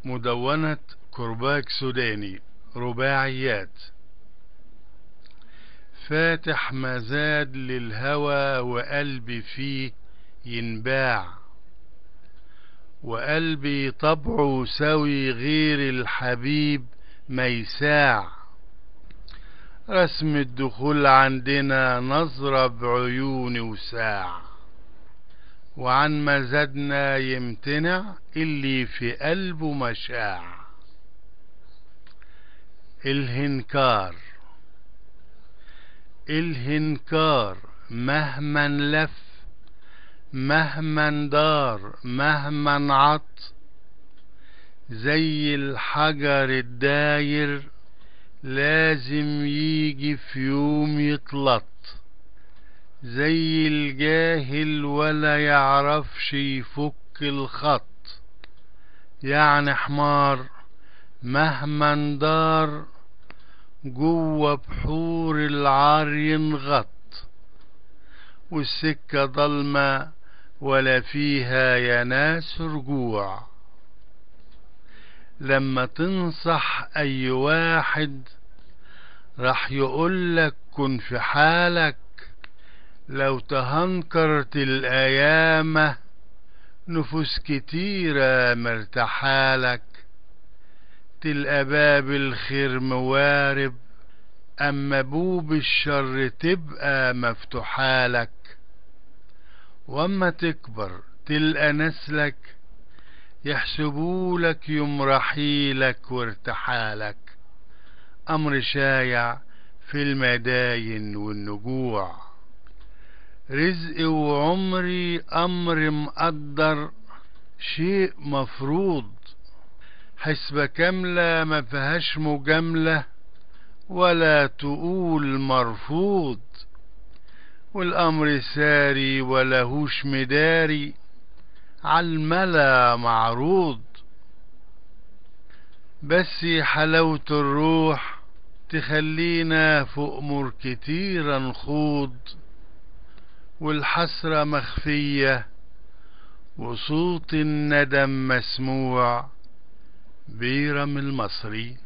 مدونة كرباج سوداني رباعيات. فاتح مزاد للهوى وقلبي فيه ينباع، وقلبي طبعه سوي غير الحبيب ما يساع. رسم الدخول عندنا نظرة بعيوني وساع، وعن مزادنا يمتنع اللي في قلبه مشاع. الهنكار الهنكار مهما لف مهما دار مهما عط، زي الحجر الداير لازم يجي في يوم يطلط. زي الجاهل ولا يعرفش يفك الخط، يعني حمار مهما اندار جوه بحور العار ينغط. والسكة ضلمة ولا فيها يا ناس رجوع. لما تنصح اي واحد راح يقولك كن في حالك، لو تهنكرت الأيامة نفوس كتيرة مرتحالك. تلقى باب الخير موارب، أما بوب الشر تبقى مفتوحالك. واما تكبر تلقى نسلك يحسبولك يوم رحيلك وارتحالك. أمر شايع في المداين والنجوع. رزقي وعمري أمر مقدر شيء مفروض. حسبة كاملة ما فيهاش مجاملة ولا تقول مرفوض. والأمر ساري ولهوش مداري عالملا معروض. بس حلاوة الروح تخلينا في أمور كتيرة نخوض، والحسرة مخفية وصوت الندم مسموع. بيرم المصري.